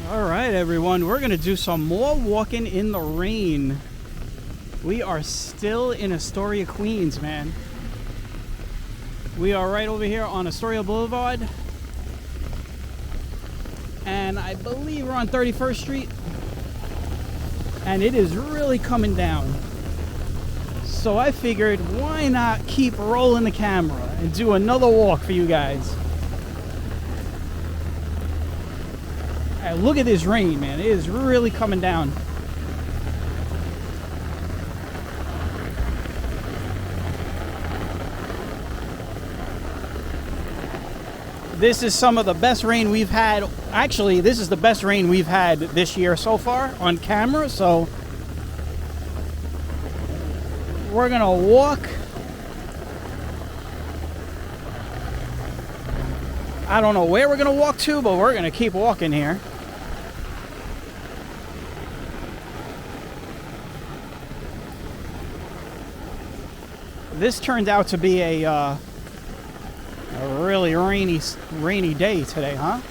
All right, everyone, we're gonna do some more walking in the rain. We are still in Astoria, Queens, man. We are right over here on Astoria Boulevard, and I believe we're on 31st Street, and it is really coming down. So I figured, why not keep rolling the camera and do another walk for you guys. And look at this rain, man. It is really coming down. This is some of the best rain we've had. Actually, this is the best rain we've had this year so far on camera. So we're gonna walk. I don't know where we're gonna walk to, but we're gonna keep walking here. This turned out to be a really rainy day today, huh?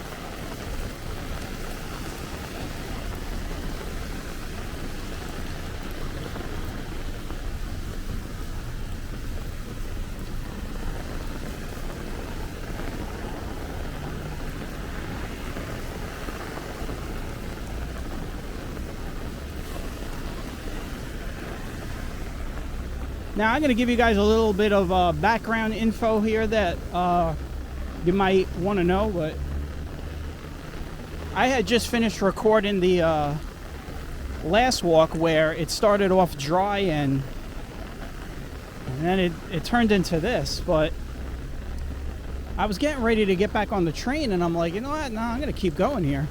Now I'm going to give you guys a little bit of background info here that you might want to know, but I had just finished recording the last walk where it started off dry and then it turned into this, but I was getting ready to get back on the train and I'm like, you know what, no, I'm going to keep going here.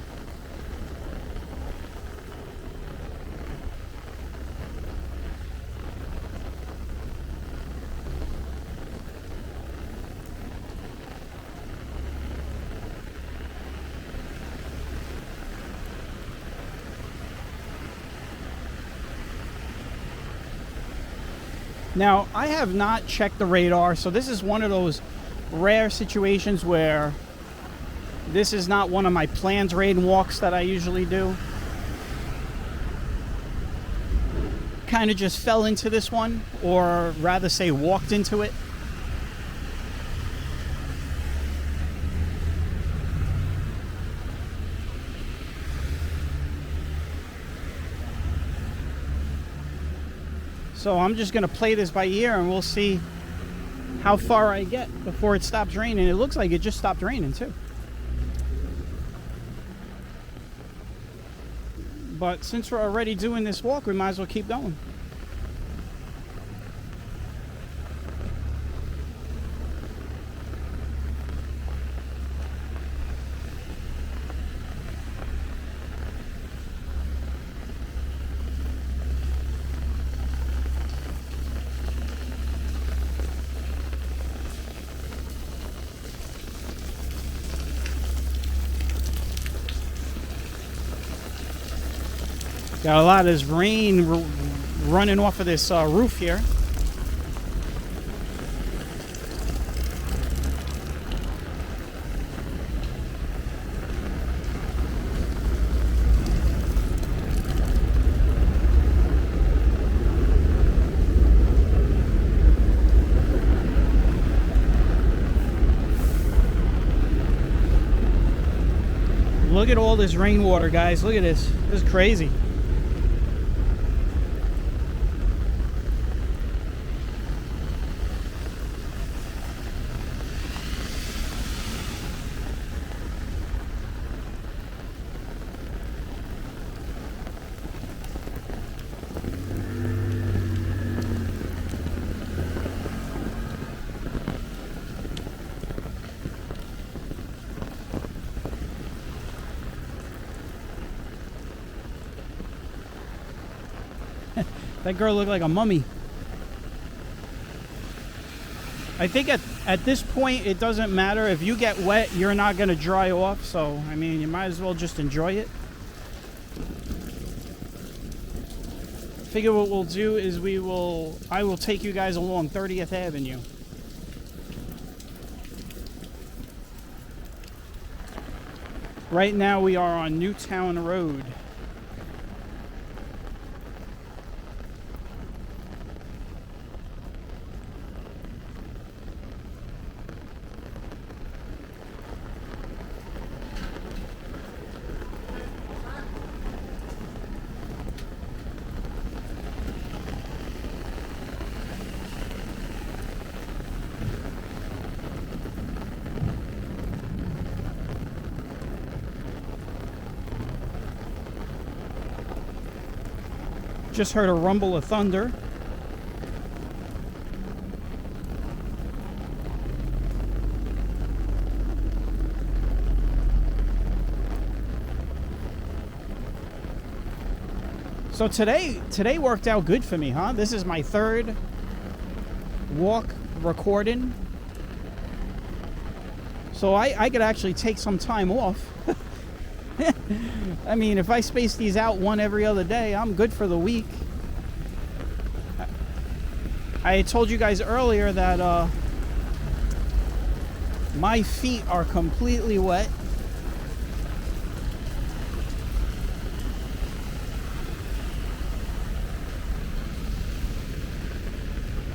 Now, I have not checked the radar, so this is one of those rare situations where this is not one of my planned rain walks that I usually do. Kind of just fell into this one, or rather say walked into it. So I'm just going to play this by ear and we'll see how far I get before it stops raining. It looks like it just stopped raining too. But since we're already doing this walk, we might as well keep going. Got a lot of this rain running off of this roof here. Look at all this rainwater, guys. Look at this. This is crazy. That girl looked like a mummy. I think at this point, it doesn't matter. If you get wet, you're not going to dry off. So, I mean, you might as well just enjoy it. Figure what we'll do is I will take you guys along 30th Avenue. Right now we are on Newtown Road. Just heard a rumble of thunder. So today worked out good for me, huh? This is my third walk recording. So I could actually take some time off. I mean, if I space these out one every other day, I'm good for the week. I told you guys earlier that my feet are completely wet.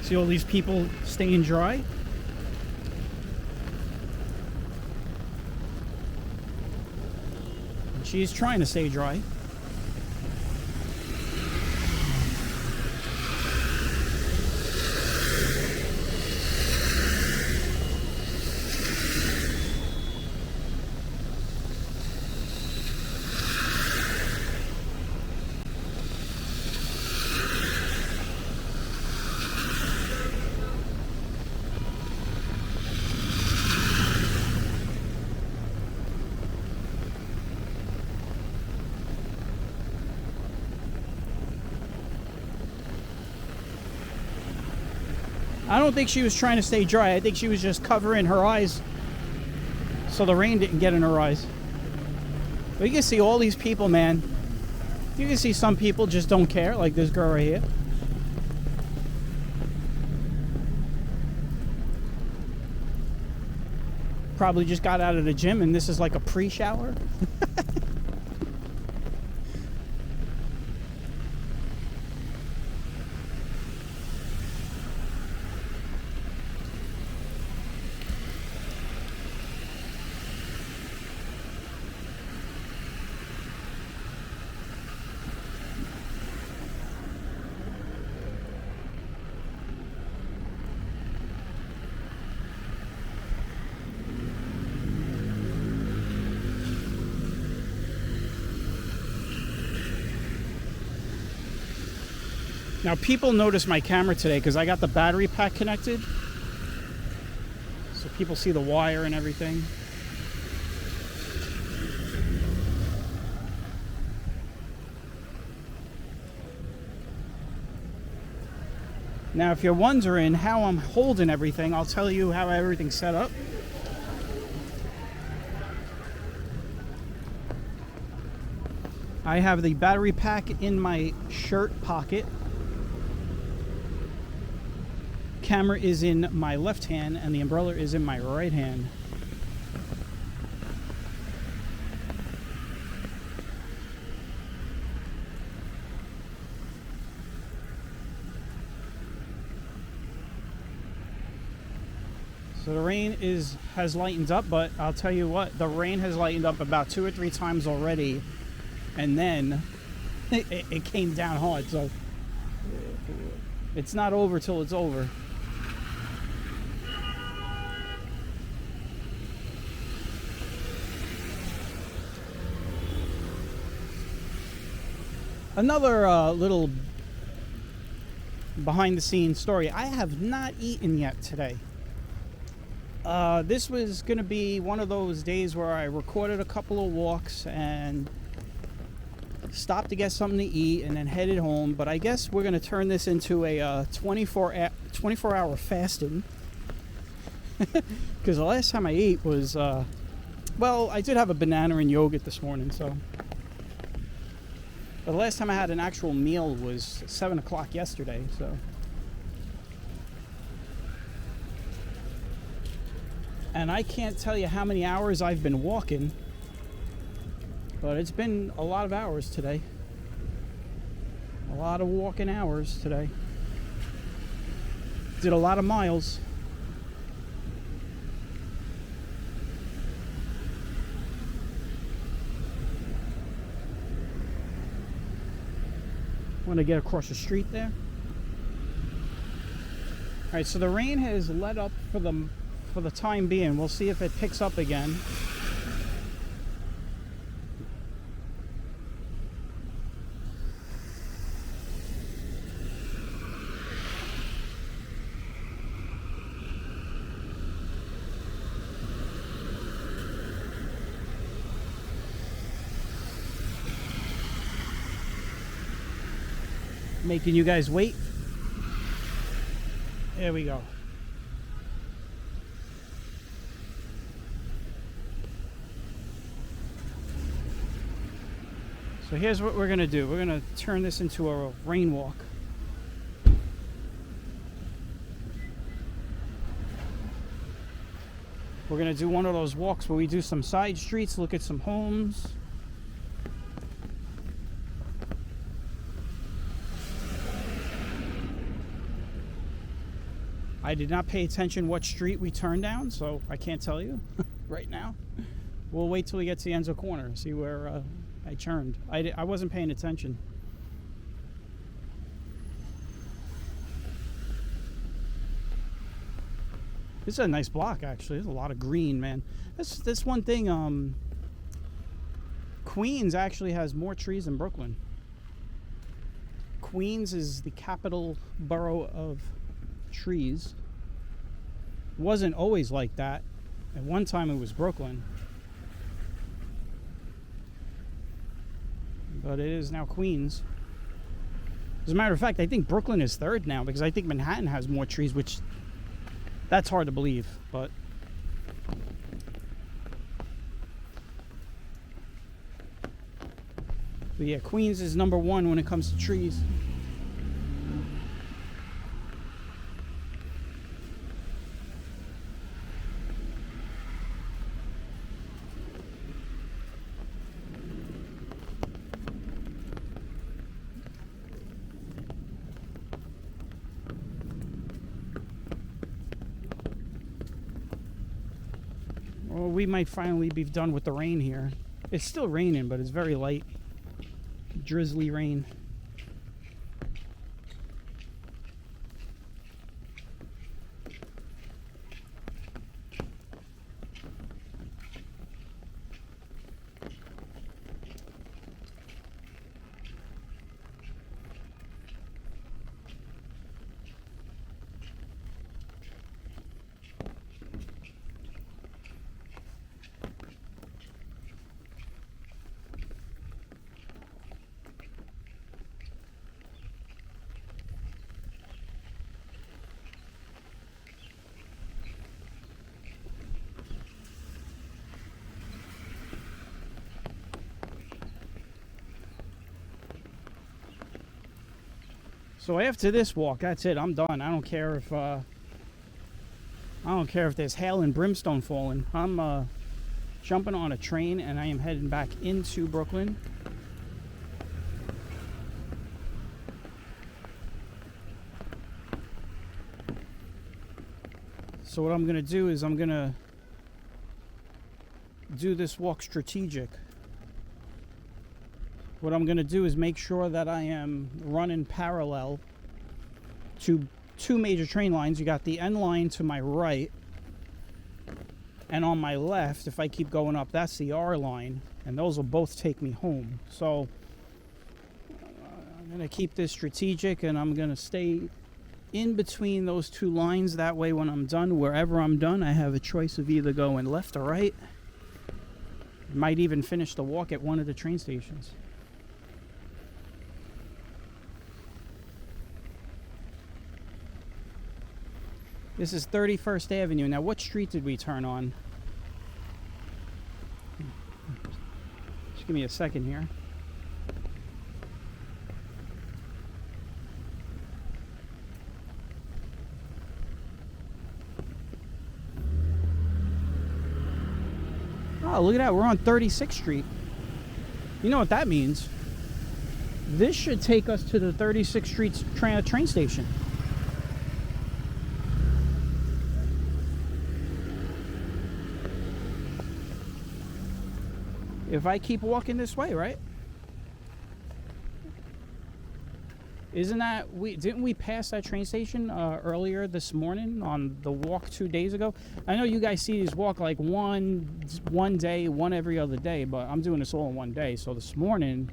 See all these people staying dry? She's trying to stay dry. I don't think she was trying to stay dry. I think she was just covering her eyes so the rain didn't get in her eyes. But you can see all these people, man. You can see some people just don't care, like this girl right here. Probably just got out of the gym and this is like a pre-shower. Now people notice my camera today because I got the battery pack connected. So people see the wire and everything. Now if you're wondering how I'm holding everything, I'll tell you how everything's set up. I have the battery pack in my shirt pocket. Camera is in my left hand and the umbrella is in my right hand. So the rain has lightened up, but I'll tell you what, the rain has lightened up about 2 or 3 times already, and then it came down hard. So it's not over till it's over. Another little behind the scenes story. I have not eaten yet today. This was going to be one of those days where I recorded a couple of walks and stopped to get something to eat and then headed home. But I guess we're going to turn this into a 24-hour fasting. Because the last time I ate was, well, I did have a banana and yogurt this morning, so... But the last time I had an actual meal was 7 o'clock yesterday, so. And I can't tell you how many hours I've been walking. But it's been a lot of hours today. A lot of walking hours today. Did a lot of miles. Want to get across the street there. All right, so the rain has let up for the time being. We'll see if it picks up again. Making you guys wait. There we go. So here's what we're gonna do. We're gonna turn this into a rain walk. We're gonna do one of those walks where we do some side streets, look at some homes. I did not pay attention what street we turned down, so I can't tell you right now. We'll wait till we get to the Enzo corner, see where I turned. I wasn't paying attention. This is a nice block, actually. There's a lot of green, man. This one thing, Queens actually has more trees than Brooklyn. Queens is the capital borough of trees. Wasn't always like that. At one time it was Brooklyn, but it is now Queens. As a matter of fact, I think Brooklyn is third now, because I think Manhattan has more trees, which that's hard to believe, but yeah, Queens is number one when it comes to trees. Well, we might finally be done with the rain here. It's still raining, but it's very light, drizzly rain. So after this walk, that's it. I'm done. I don't care if there's hail and brimstone falling. I'm jumping on a train and I am heading back into Brooklyn. So what I'm gonna do is I'm gonna do this walk strategic. What I'm going to do is make sure that I am running parallel to two major train lines. You got the N line to my right, and on my left, if I keep going up, that's the R line, and those will both take me home. So I'm going to keep this strategic, and I'm going to stay in between those two lines. That way, when I'm done, wherever I'm done, I have a choice of either going left or right. Might even finish the walk at one of the train stations. This is 31st Avenue. Now, what street did we turn on? Just give me a second here. Oh, look at that. We're on 36th Street. You know what that means? This should take us to the 36th Street train station. If I keep walking this way, right? Didn't we pass that train station earlier this morning on the walk 2 days ago? I know you guys see these walk like one day, one every other day, but I'm doing this all in one day. So this morning,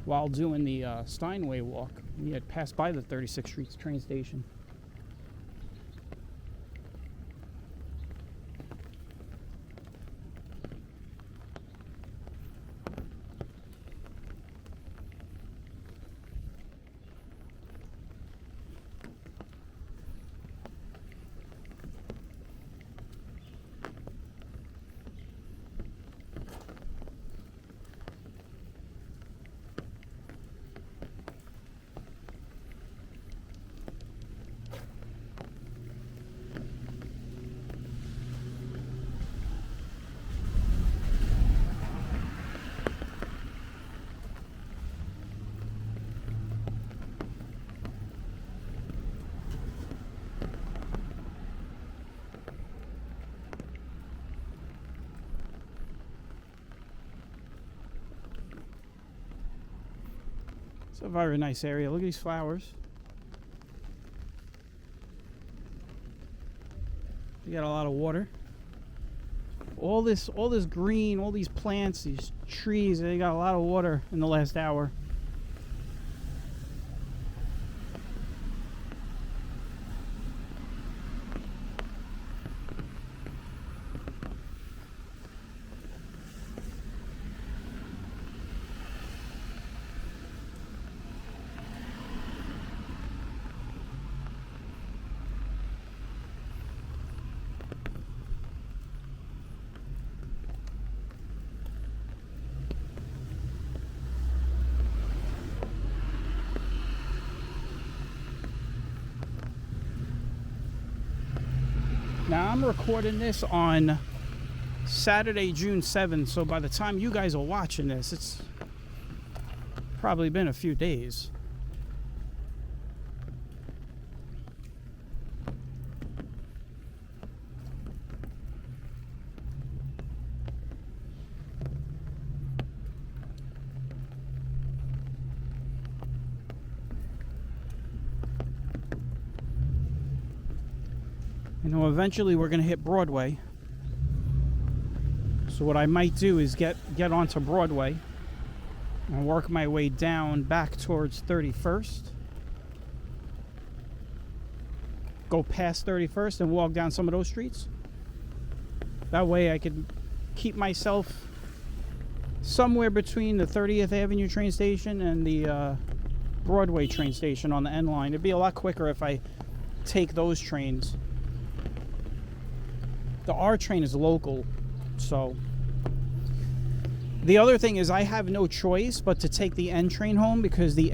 while doing the Steinway walk, we had passed by the 36th Street train station. It's a very nice area. Look at these flowers. You got a lot of water. All this green, all these plants, these trees, they got a lot of water in the last hour. Now I'm recording this on Saturday, June 7th, so by the time you guys are watching this, it's probably been a few days. You know, eventually we're going to hit Broadway. So what I might do is get onto Broadway and work my way down back towards 31st. Go past 31st and walk down some of those streets. That way I could keep myself somewhere between the 30th Avenue train station and the Broadway train station on the N line. It'd be a lot quicker if I take those trains. The R train is local, so the other thing is I have no choice but to take the N train home because the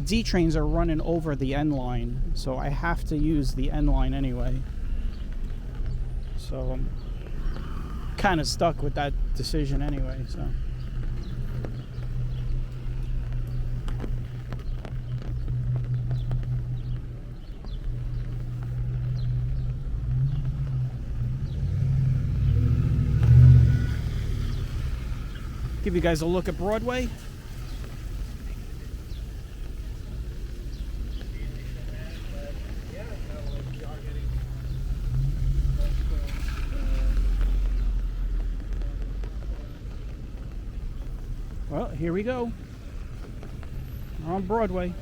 D trains are running over the N line, so I have to use the N line anyway. So I'm kind of stuck with that decision anyway, so. Give you guys a look at Broadway. Well, here we go. We're on Broadway.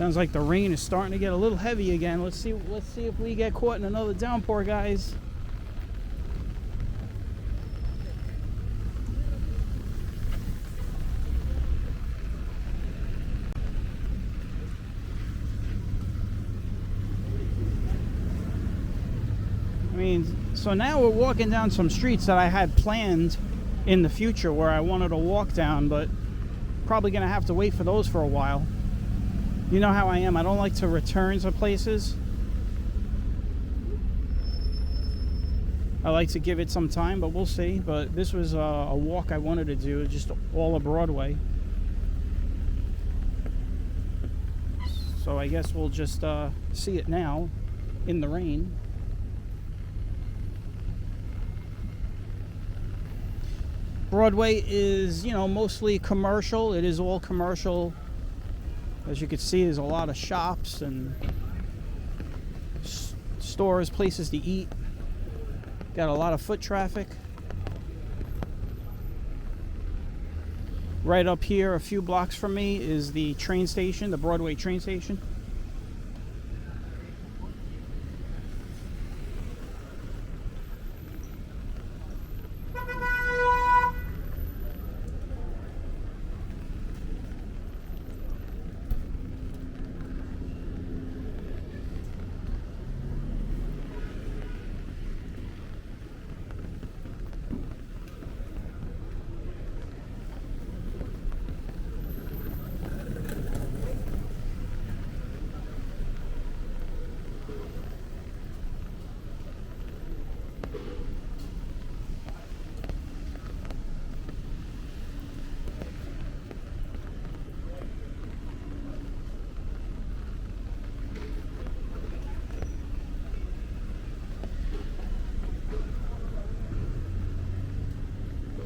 Sounds like the rain is starting to get a little heavy again. Let's see if we get caught in another downpour, guys. I mean, so now we're walking down some streets that I had planned in the future where I wanted to walk down, but probably gonna have to wait for those for a while. You know how I am. I don't like to return to places. I like to give it some time, but we'll see. But this was a walk I wanted to do, just all of Broadway. So I guess we'll just see it now in the rain. Broadway is, you know, mostly commercial. It is all commercial. As you can see, there's a lot of shops and stores, places to eat. Got a lot of foot traffic. Right up here, a few blocks from me, is the train station, the Broadway train station.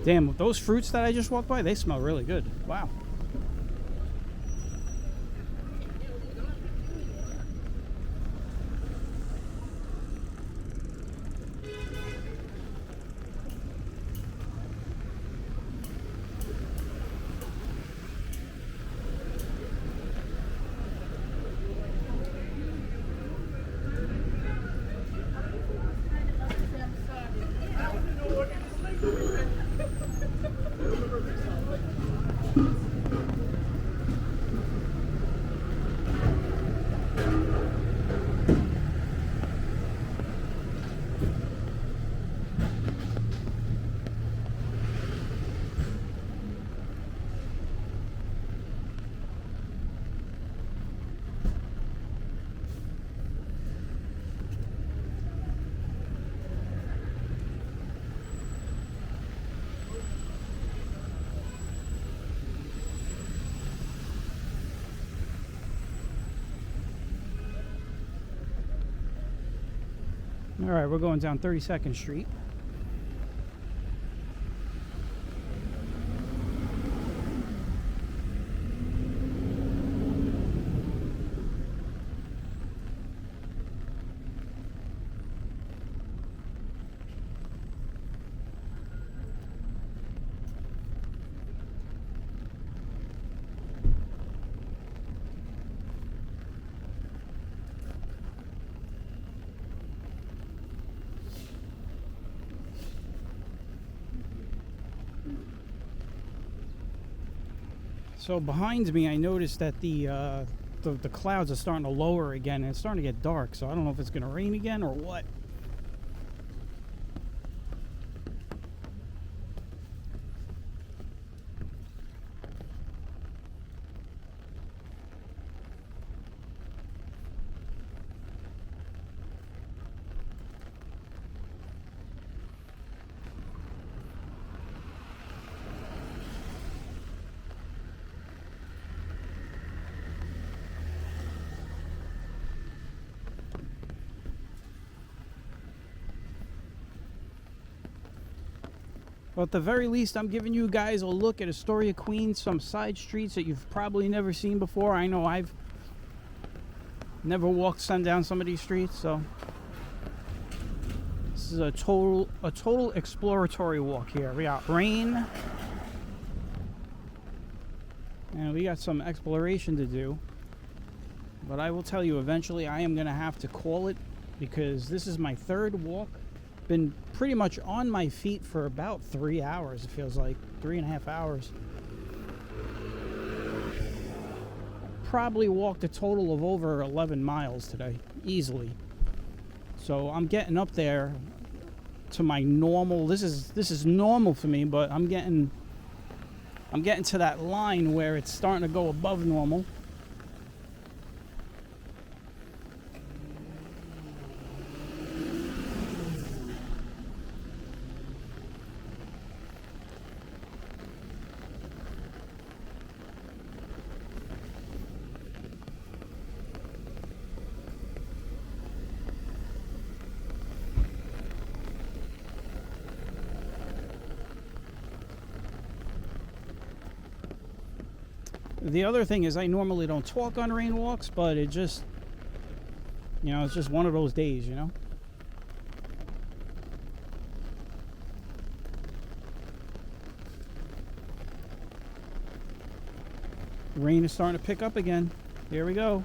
Damn, those fruits that I just walked by, they smell really good. Wow. All right, we're going down 32nd Street. So behind me, I noticed that the clouds are starting to lower again, and it's starting to get dark. So I don't know if it's going to rain again or what. Well, at the very least, I'm giving you guys a look at Astoria Queens, some side streets that you've probably never seen before. I know I've never walked down some of these streets, so this is a total exploratory walk here. We got rain, and we got some exploration to do. But I will tell you, eventually I am going to have to call it, because this is my third walk. Been pretty much on my feet for about 3 hours. It feels like 3.5 hours. Probably walked a total of over 11 miles today, easily. So I'm getting up there to my normal. This is normal for me, but I'm getting to that line where it's starting to go above normal. The other thing is, I normally don't talk on rain walks, but it just, it's just one of those days, Rain is starting to pick up again. Here we go.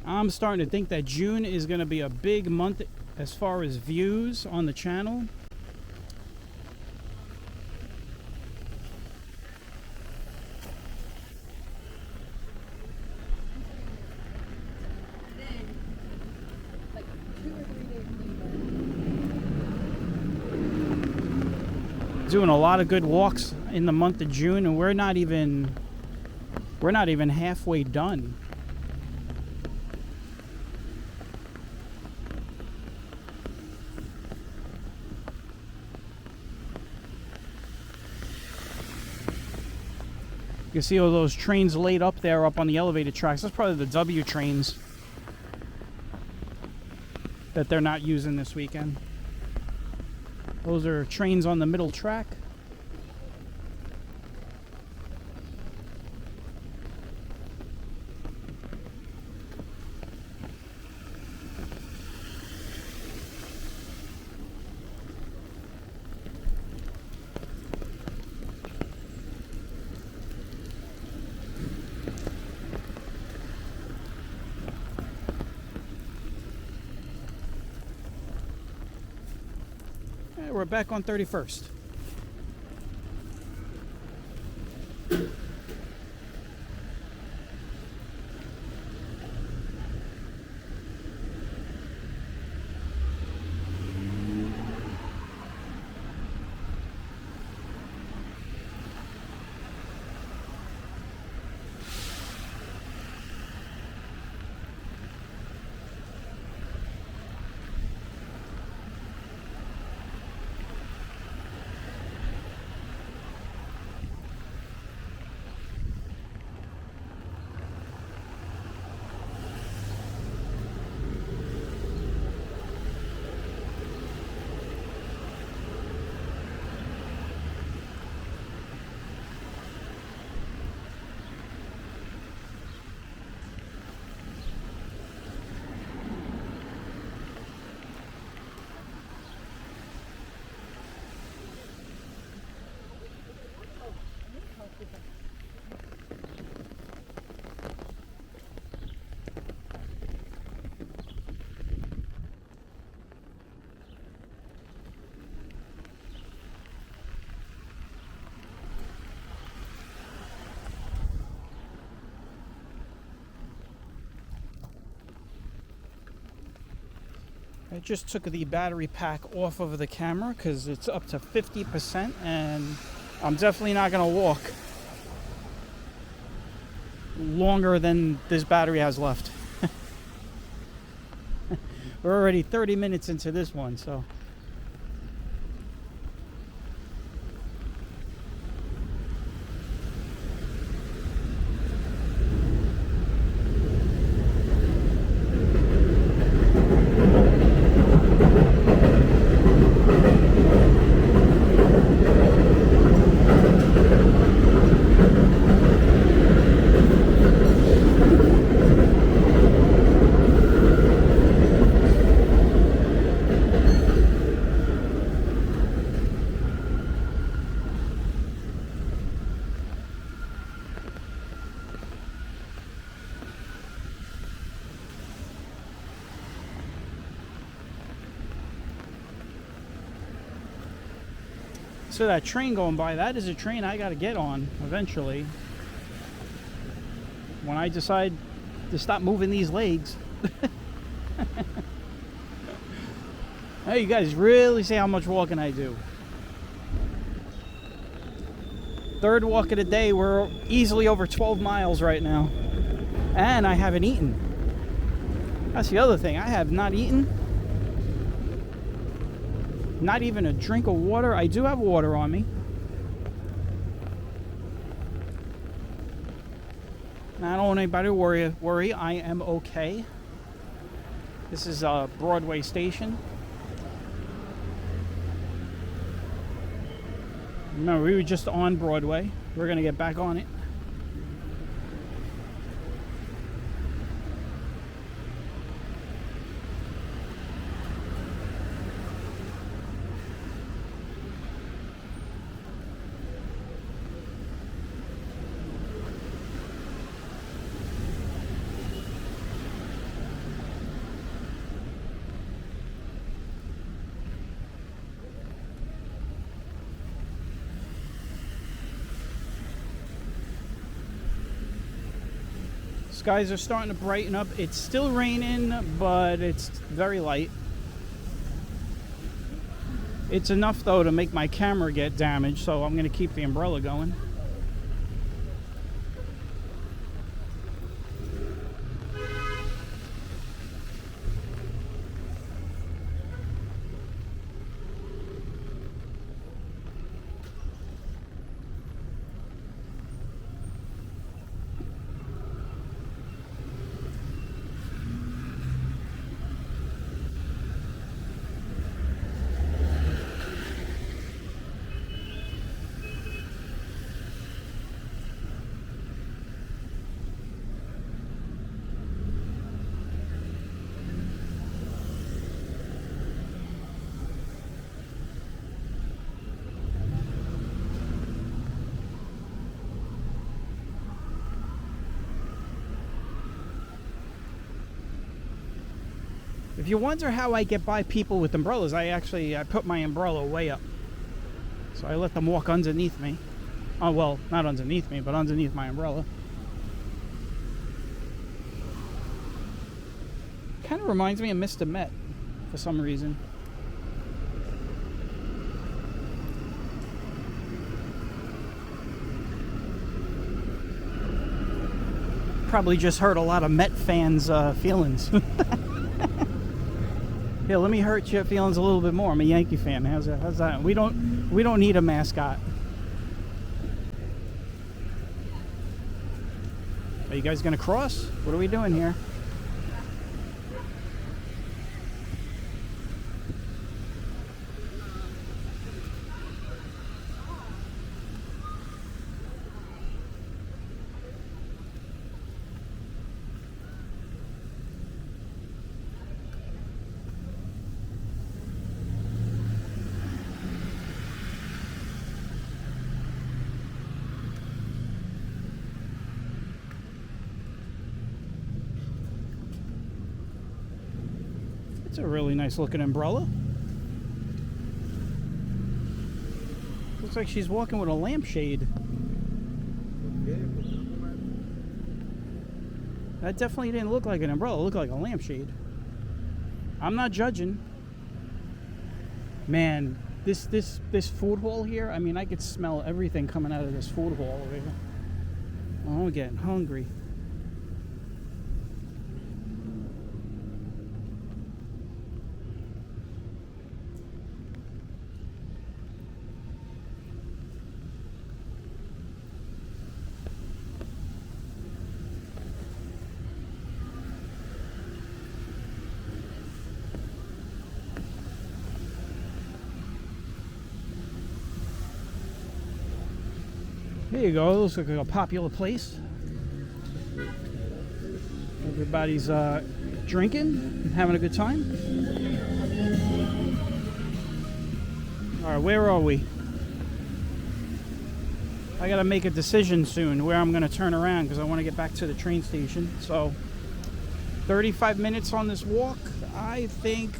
I'm starting to think that June is going to be a big month as far as views on the channel. Doing a lot of good walks in the month of June, and we're not even halfway done. You can see all those trains laid up there up on the elevated tracks. That's probably the W trains that they're not using this weekend. Those are trains on the middle track. We're back on 31st. I just took the battery pack off of the camera because it's up to 50%, and I'm definitely not going to walk longer than this battery has left. We're already 30 minutes into this one, so. So that train going by, that is a train I got to get on eventually. When I decide to stop moving these legs. Hey, you guys really see how much walking I do. Third walk of the day. We're easily over 12 miles right now. And I haven't eaten. That's the other thing. I have not eaten. Not even a drink of water. I do have water on me. I don't want anybody to worry. I am okay. This is a Broadway station. Remember, we were just on Broadway. We're going to get back on it. Skies are starting to brighten up. It's still raining, but it's very light. It's enough though to make my camera get damaged, so I'm going to keep the umbrella going. If you wonder how I get by people with umbrellas, I put my umbrella way up. So I let them walk underneath me. Oh, well, not underneath me, but underneath my umbrella. Kind of reminds me of Mr. Met for some reason. Probably just hurt a lot of Met fans' feelings. Yeah, let me hurt your feelings a little bit more. I'm a Yankee fan. How's that? We don't need a mascot. Are you guys gonna cross? What are we doing here? It's a really nice looking umbrella. Looks like she's walking with a lampshade. That definitely didn't look like an umbrella. It looked like a lampshade. I'm not judging. Man, this food hall here, I mean, I could smell everything coming out of this food hall over here. Oh, I'm getting hungry. Here you go. Looks like a popular place. Everybody's drinking and having a good time. All right, where are we? I gotta make a decision soon where I'm gonna turn around because I want to get back to the train station. So 35 minutes on this walk. I think.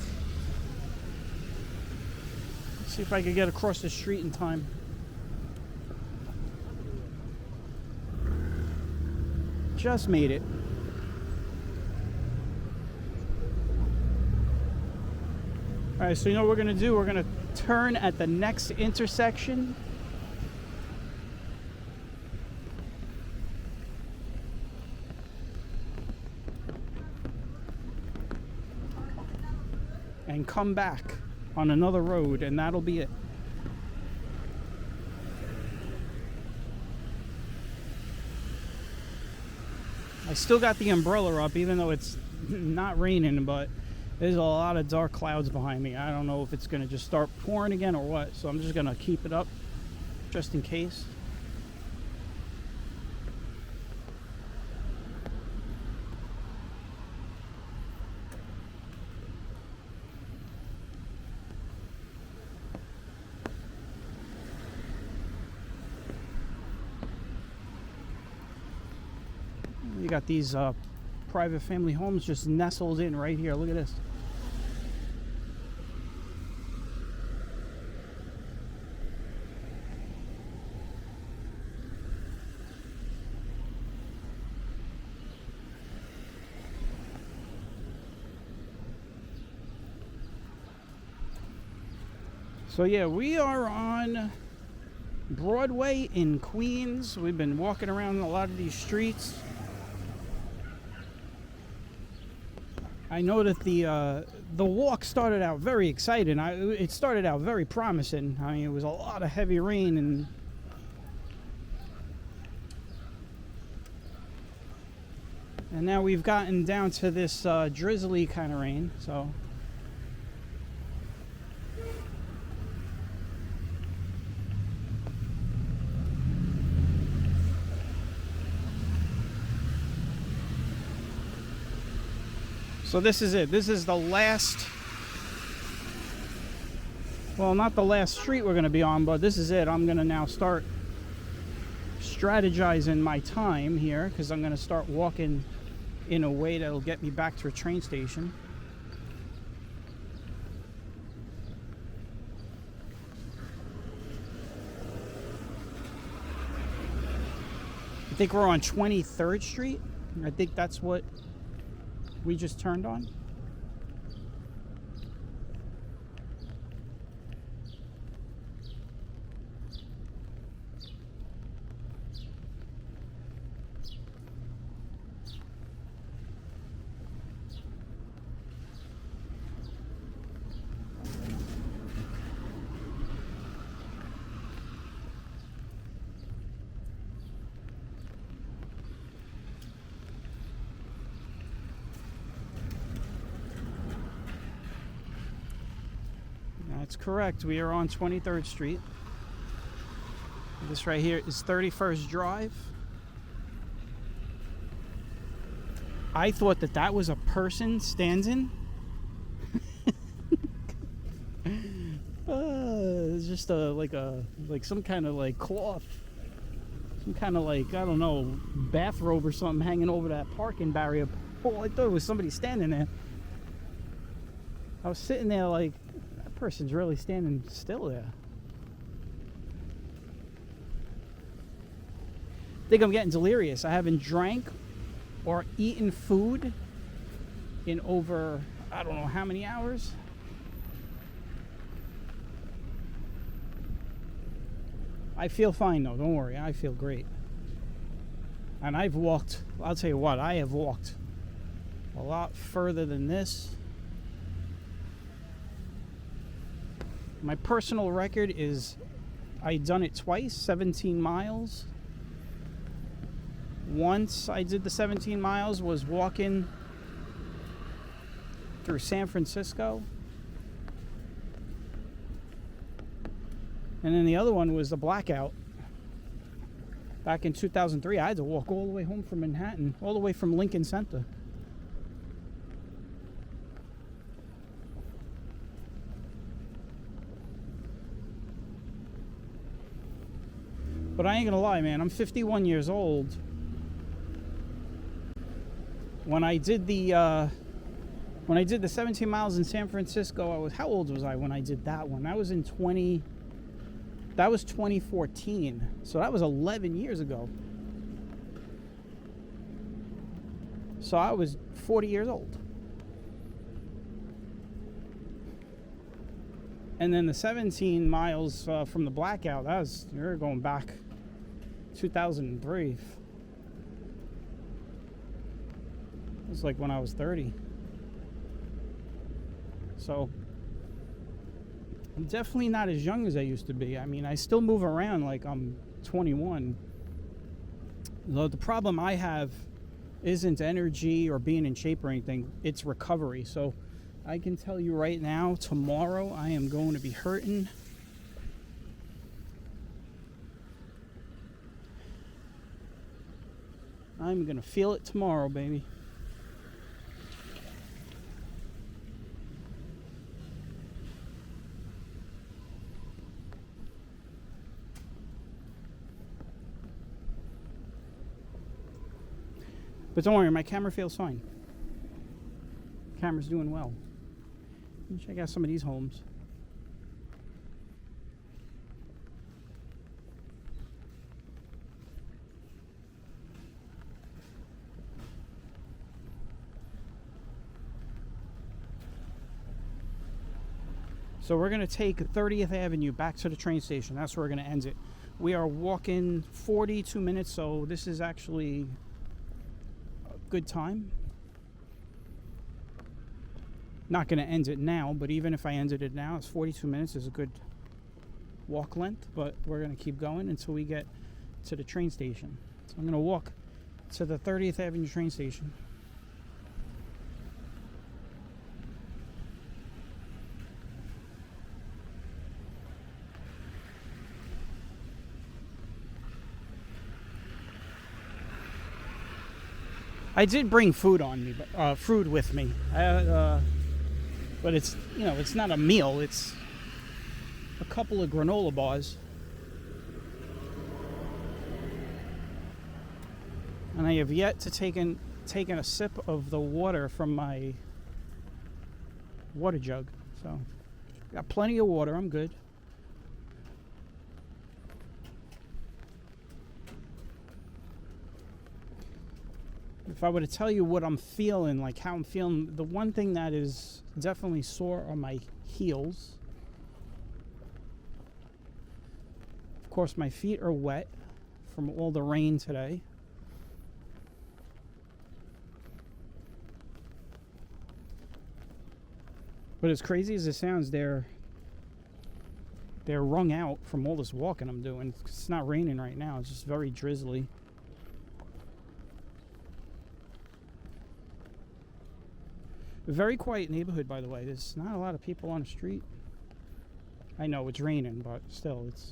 Let's see if I can get across the street in time. Just made it. All right, so you know what we're gonna do? We're gonna turn at the next intersection. And come back on another road, and that'll be it. I still got the umbrella up, even though it's not raining, but there's a lot of dark clouds behind me. I don't know if it's going to just start pouring again or what, so I'm just going to keep it up just in case. You got these private family homes just nestled in right here. Look at this. So yeah, we are on Broadway in Queens. We've been walking around a lot of these streets. I know that the walk started out very exciting. It started out very promising. I mean, it was a lot of heavy rain and now we've gotten down to this drizzly kind of rain. So this is it. This is the last, well, not the last street we're going to be on, but this is it. I'm going to now start strategizing my time here because I'm going to start walking in a way that'll get me back to a train station. I think we're on 23rd Street. I think that's what we just turned on. That's correct. We are on 23rd Street. This right here is 31st Drive. I thought that was a person standing. It's just like some kind of like cloth, some kind of like, I don't know, bathrobe or something hanging over that parking barrier. Oh, I thought it was somebody standing there. I was sitting there like, that person's really standing still there. I think I'm getting delirious. I haven't drank or eaten food in over, I don't know how many hours. I feel fine though, don't worry, I feel great. And I've walked, I'll tell you what, I have walked a lot further than this. My personal record is, I've done it twice, 17 miles. Once I did the 17 miles was walking through San Francisco. And then the other one was the blackout. Back in 2003, I had to walk all the way home from Manhattan, all the way from Lincoln Center. But I ain't gonna lie, man, I'm 51 years old. When I did the 17 miles in San Francisco, how old was I when I did that one? That was 2014. So that was 11 years ago. So I was 40 years old. And then the 17 miles from the blackout, you're going back 2003. It was like when I was 30. So I'm definitely not as young as I used to be. I mean, I still move around like I'm 21. Though the problem I have isn't energy or being in shape or anything, it's recovery. So I can tell you right now, tomorrow I am going to be hurting. I'm going to feel it tomorrow, baby. But don't worry, my camera feels fine. Camera's doing well. Let me check out some of these homes. So we're going to take 30th Avenue back to the train station. That's where we're going to end it. We are walking 42 minutes, so this is actually a good time. Not going to end it now, but even if I ended it now, it's 42 minutes is a good walk length, but we're going to keep going until we get to the train station. So I'm going to walk to the 30th Avenue train station. I did bring food food with me. But it's, it's not a meal. It's a couple of granola bars. And I have yet to taken a sip of the water from my water jug. So, got plenty of water. I'm good. If I were to tell you what I'm feeling, like how I'm feeling, the one thing that is definitely sore are my heels. Of course, my feet are wet from all the rain today. But as crazy as it sounds, they're wrung out from all this walking I'm doing. It's not raining right now. It's just very drizzly. A very quiet neighborhood, by the way. There's not a lot of people on the street. I know it's raining, but still, it's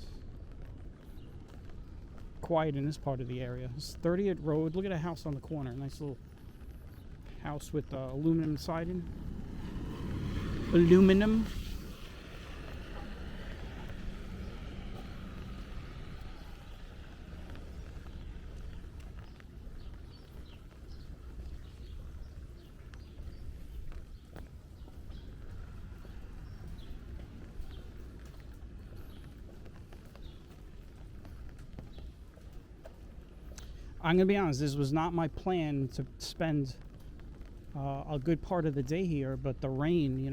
quiet in this part of the area. It's 30th Road. Look at a house on the corner. Nice little house with aluminum siding. Aluminum. I'm going to be honest, this was not my plan to spend a good part of the day here, but the rain,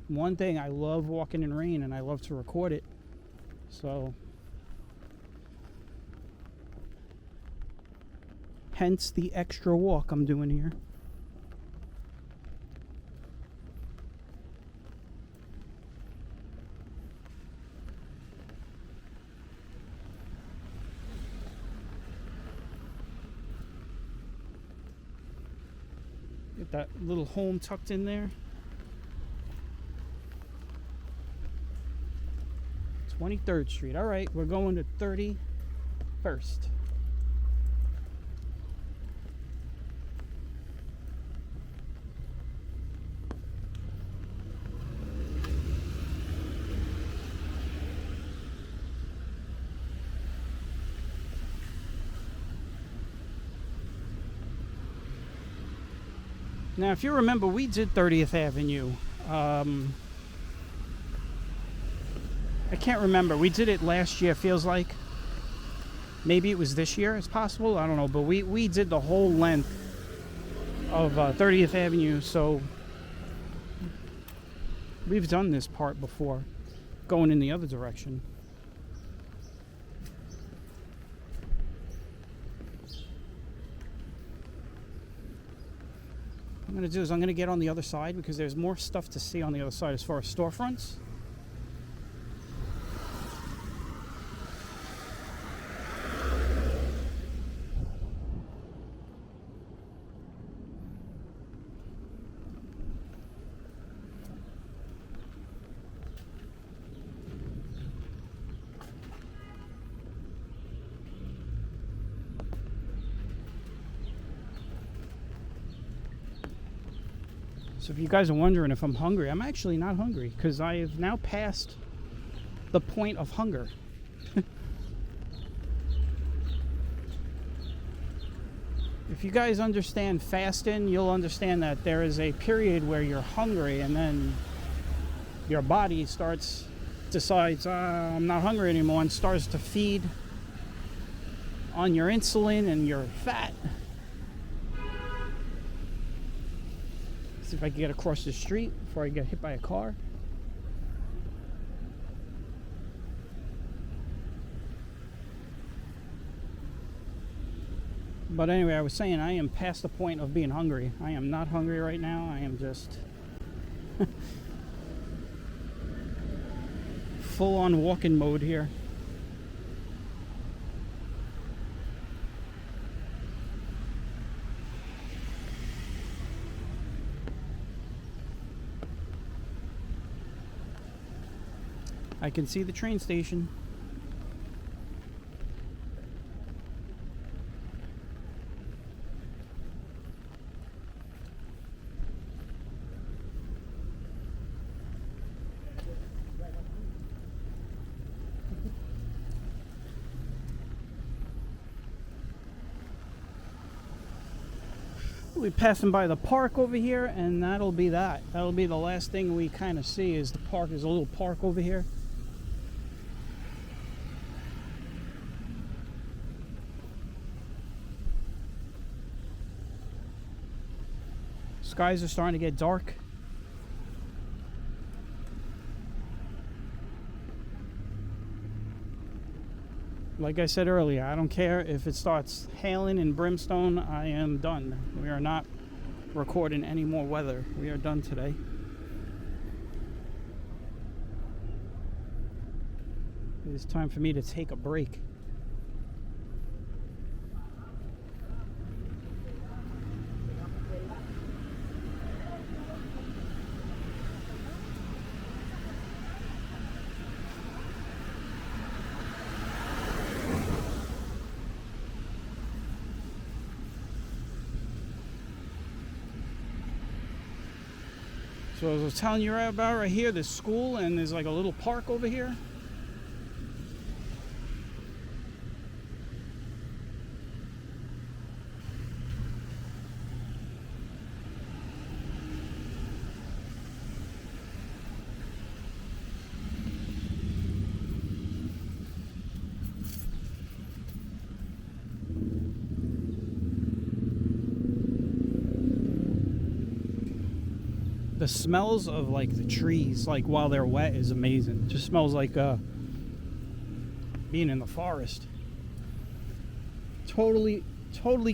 one thing, I love walking in rain and I love to record it. So, hence the extra walk I'm doing here. Get that little home tucked in there. 23rd Street. All right, we're going to 30th first. Now, if you remember, we did 30th Avenue. I can't remember. We did it last year, feels like. Maybe it was this year. It's possible. I don't know. But we did the whole length of 30th Avenue. So we've done this part before, going in the other direction. What I'm going to do is I'm going to get on the other side because there's more stuff to see on the other side as far as storefronts. So if you guys are wondering if I'm hungry, I'm actually not hungry because I have now passed the point of hunger. If you guys understand fasting, you'll understand that there is a period where you're hungry and then your body decides, I'm not hungry anymore, and starts to feed on your insulin and your fat. See if I can get across the street before I get hit by a car. But anyway, I was saying I am past the point of being hungry. I am not hungry right now. I am just full on walking mode here. I can see the train station. We'll be passing by the park over here, and that'll be that. That'll be the last thing we kind of see is the park. There's a little park over here. Skies are starting to get dark. Like I said earlier, I don't care if it starts hailing and brimstone. I am done. We are not recording any more weather. We are done today. It is time for me to take a break. So as I was telling you about right here, this school, and there's like a little park over here. The smells of like the trees, like while they're wet, is amazing. It just smells like being in the forest. Totally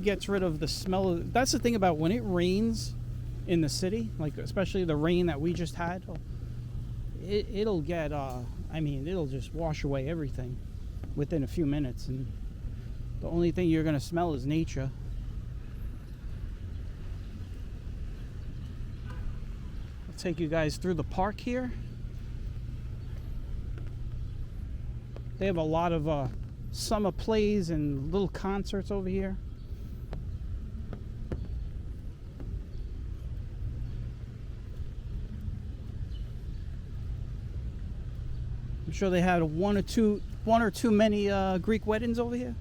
gets rid of the smell of. That's the thing about when it rains in the city, like especially the rain that we just had. It'll get. It'll just wash away everything within a few minutes, and the only thing you're gonna smell is nature. Take you guys through the park here. They have a lot of summer plays and little concerts over here. I'm sure they had one or too many Greek weddings over here.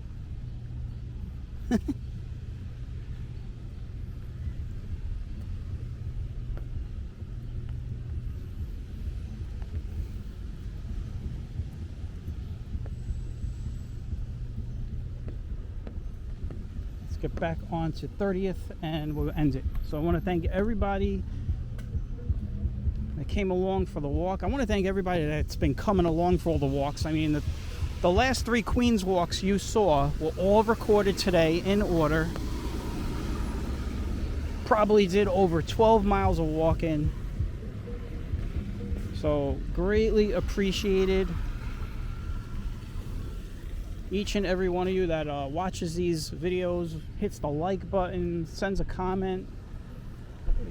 Let's get back on to 30th and we'll end it. So I want to thank everybody that came along for the walk. I want to thank everybody that's been coming along for all the walks. I mean, the last 3 Queens walks you saw were all recorded today in order. Probably did over 12 miles of walking. So greatly appreciated each and every one of you that watches these videos, hits the like button, sends a comment.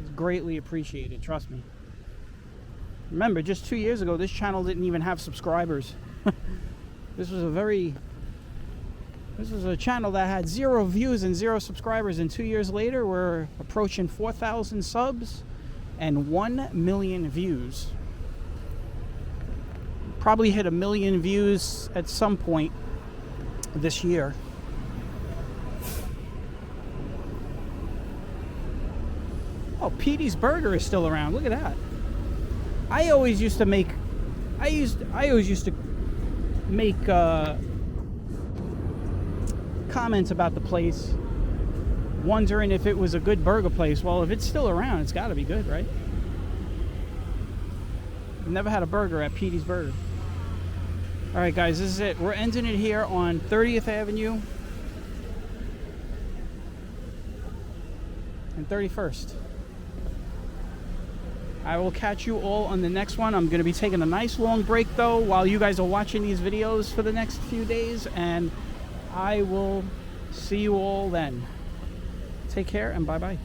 It's greatly appreciated, trust me. Remember, just 2 years ago, this channel didn't even have subscribers. This was a channel that had 0 views and 0 subscribers, and 2 years later, we're approaching 4,000 subs and 1 million views. Probably hit 1 million views at some point this year. Oh, Petey's Burger is still around. Look at that. I always used to make comments about the place, wondering if it was a good burger place. Well, if it's still around, it's got to be good, right? I've never had a burger at Petey's Burger. All right, guys, this is it. We're ending it here on 30th Avenue and 31st. I will catch you all on the next one. I'm going to be taking a nice long break, though, while you guys are watching these videos for the next few days, and I will see you all then. Take care and bye-bye.